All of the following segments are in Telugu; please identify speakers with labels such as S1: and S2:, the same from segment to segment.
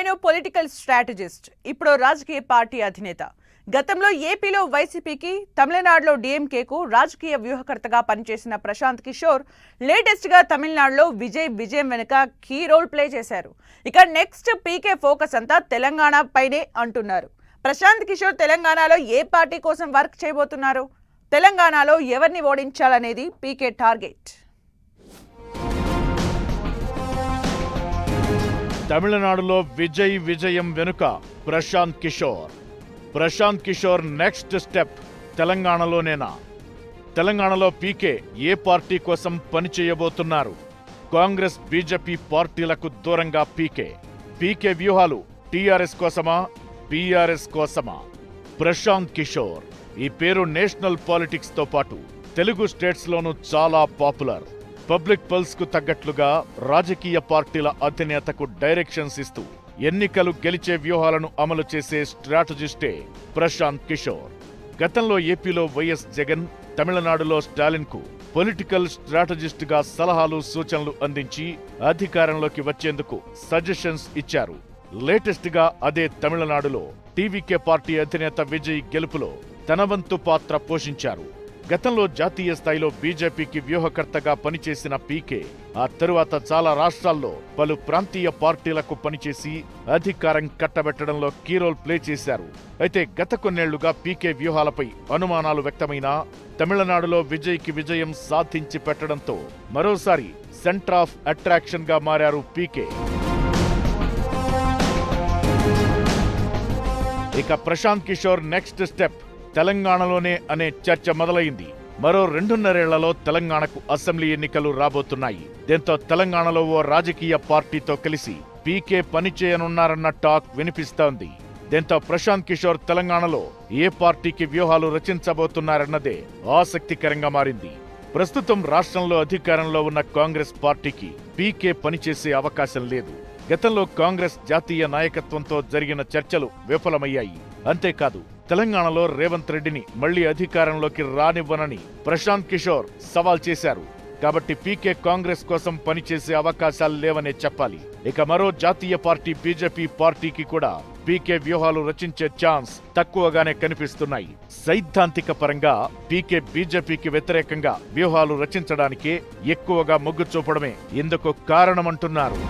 S1: ఆయన పొలిటికల్ స్ట్రాటజిస్ట్, ఇప్పుడు రాజకీయ పార్టీ అధినేత. గతంలో ఏపీలో వైసీపీకి, తమిళనాడులో డీఎంకేకు రాజకీయ వ్యూహకర్తగా పనిచేసిన ప్రశాంత్ కిషోర్ లేటెస్ట్ గా తమిళనాడులో విజయం వెనుక కీ రోల్ ప్లే చేశారు. ఇక నెక్స్ట్ పీకే ఫోకస్ అంతా తెలంగాణ పైనే అంటున్నారు. ప్రశాంత్ కిషోర్ తెలంగాణలో ఏ పార్టీ కోసం వర్క్ చేయబోతున్నారు? తెలంగాణలో ఎవరిని ఓడించాలనేది పీకే టార్గెట్.
S2: తమిళనాడులో విజయం వెనుక ప్రశాంత్ కిషోర్ నెక్స్ట్ స్టెప్ తెలంగాణలోనేనా? తెలంగాణలో పీకే ఏ పార్టీ కోసం పనిచేయబోతున్నారు? కాంగ్రెస్, బీజేపీ పార్టీలకు దూరంగా పీకే వ్యూహాలు టీఆర్ఎస్ కోసమా, బీఆర్ఎస్ కోసమా? ప్రశాంత్ కిషోర్ ఈ పేరు నేషనల్ పాలిటిక్స్ తో పాటు తెలుగు స్టేట్స్ లోనూ చాలా పాపులర్. పబ్లిక్ పల్స్ కు తగ్గట్లుగా రాజకీయ పార్టీల అధినేతకు డైరెక్షన్స్ ఇస్తూ ఎన్నికలు గెలిచే వ్యూహాలను అమలు చేసే స్ట్రాటజిస్టే ప్రశాంత్ కిషోర్. గతంలో ఏపీలో వైఎస్ జగన్, తమిళనాడులో స్టాలిన్ కు పొలిటికల్ స్ట్రాటజిస్ట్ గా సలహాలు, సూచనలు అందించి అధికారంలోకి వచ్చేందుకు సజెషన్స్ ఇచ్చారు. లేటెస్ట్ గా అదే తమిళనాడులో టీవీకే పార్టీ అధినేత విజయ్ గెలుపులో తన వంతు పాత్ర పోషించారు. గతంలో జాతీయ స్థాయిలో బీజేపీకి వ్యూహకర్తగా పనిచేసిన పీకే ఆ తరువాత చాలా రాష్ట్రాల్లో పలు ప్రాంతీయ పార్టీలకు పనిచేసి అధికారం కట్టబెట్టడంలో కీ రోల్ ప్లే చేశారు. అయితే గత కొన్నేళ్లుగా పీకే వ్యూహాలపై అనుమానాలు వ్యక్తమైనా తమిళనాడులో విజయ్కి విజయం సాధించి పెట్టడంతో మరోసారి సెంటర్ ఆఫ్ అట్రాక్షన్ గా మారారు పీకే. ఇక ప్రశాంత్ కిషోర్ నెక్స్ట్ స్టెప్ తెలంగాణలోనే అనే చర్చ మొదలైంది. మరో 2.5 ఏళ్లలో తెలంగాణకు అసెంబ్లీ ఎన్నికలు రాబోతున్నాయి. దీంతో తెలంగాణలో ఓ రాజకీయ పార్టీతో కలిసి పీకే పనిచేయనున్నారన్న టాక్ వినిపిస్తోంది. దీంతో ప్రశాంత్ కిషోర్ తెలంగాణలో ఏ పార్టీకి వ్యూహాలు రచించబోతున్నారన్నదే ఆసక్తికరంగా మారింది. ప్రస్తుతం రాష్ట్రంలో అధికారంలో ఉన్న కాంగ్రెస్ పార్టీకి పీకే పనిచేసే అవకాశం లేదు. గతంలో కాంగ్రెస్ జాతీయ నాయకత్వంతో జరిగిన చర్చలు విఫలమయ్యాయి. అంతేకాదు తెలంగాణలో రేవంత్ రెడ్డిని మళ్లీ అధికారంలోకి రానివ్వనని ప్రశాంత్ కిషోర్ సవాల్ చేశారు. కాబట్టి పీకే కాంగ్రెస్ కోసం పనిచేసే అవకాశాలు లేవనే చెప్పాలి. ఇక మరో జాతీయ పార్టీ బీజేపీ పార్టీకి కూడా పీకే వ్యూహాలు రచించే ఛాన్స్ తక్కువగానే కనిపిస్తున్నాయి. సైద్ధాంతిక పరంగా పీకే బీజేపీకి వ్యతిరేకంగా వ్యూహాలు రచించడానికే ఎక్కువగా మొగ్గు చూపడమే ఇందుకు కారణమంటున్నారు.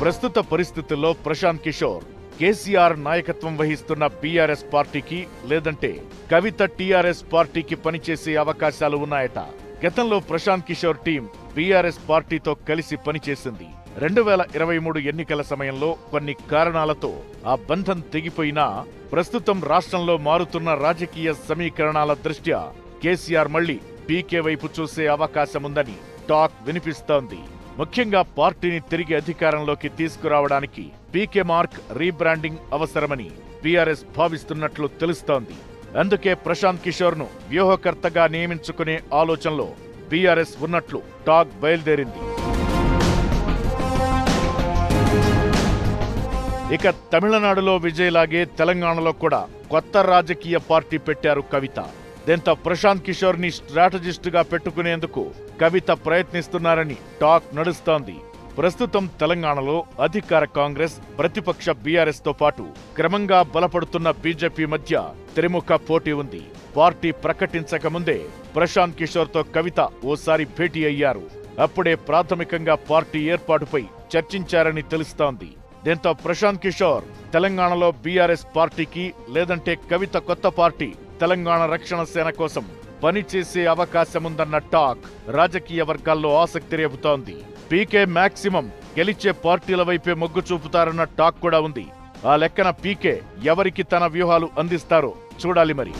S2: ప్రస్తుత పరిస్థితుల్లో ప్రశాంత్ కిషోర్ కేసీఆర్ నాయకత్వం వహిస్తున్న బీఆర్ఎస్ పార్టీకి, లేదంటే కవిత టీఆర్ఎస్ పార్టీకి పనిచేసే అవకాశాలు ఉన్నాయట. గతంలో ప్రశాంత్ కిషోర్ టీం బీఆర్ఎస్ పార్టీతో కలిసి పనిచేసింది. 2023 ఎన్నికల సమయంలో కొన్ని కారణాలతో ఆ బంధం తెగిపోయినా ప్రస్తుతం రాష్ట్రంలో మారుతున్న రాజకీయ సమీకరణాల దృష్ట్యా కేసీఆర్ మళ్లీ పీకే వైపు చూసే అవకాశముందని టాక్ వినిపిస్తోంది. ముఖ్యంగా పార్టీని తిరిగి అధికారంలోకి తీసుకురావడానికి పీకే మార్క్ రీబ్రాండింగ్ అవసరమని బీఆర్ఎస్ భావిస్తున్నట్లు తెలుస్తోంది. అందుకే ప్రశాంత్ కిషోర్ ను వ్యూహకర్తగా నియమించుకునే ఆలోచనలో బీఆర్ఎస్ ఉన్నట్లు టాక్ బయలుదేరింది. ఇక తమిళనాడులో విజయ్లాగే తెలంగాణలో కూడా కొత్త రాజకీయ పార్టీ పెట్టారు కవిత. దీంతో ప్రశాంత్ కిషోర్ ని స్ట్రాటజిస్ట్ గా పెట్టుకునేందుకు కవిత ప్రయత్నిస్తున్నారని టాక్ నడుస్తోంది. ప్రస్తుతం తెలంగాణలో అధికార కాంగ్రెస్, ప్రతిపక్ష బీఆర్ఎస్ తో పాటు క్రమంగా బలపడుతున్న బీజేపీ మధ్య త్రిముఖ పోటీ ఉంది. పార్టీ ప్రకటించక ముందే ప్రశాంత్ కిషోర్ తో కవిత ఓసారి భేటీ అయ్యారు. అప్పుడే ప్రాథమికంగా పార్టీ ఏర్పాటుపై చర్చించారని తెలుస్తోంది. దీంతో ప్రశాంత్ కిషోర్ తెలంగాణలో బీఆర్ఎస్ పార్టీకి, లేదంటే కవిత కొత్త పార్టీ తెలంగాణ రక్షణ సేన కోసం పనిచేసే అవకాశముందన్న టాక్ రాజకీయ వర్గాల్లో ఆసక్తి రేపుతోంది. పీకే మాక్సిమం గెలిచే పార్టీల వైపే మొగ్గు చూపుతారన్న టాక్ కూడా ఉంది. ఆ లెక్కన పీకే ఎవరికి తన వ్యూహాలు అందిస్తారో చూడాలి మరి.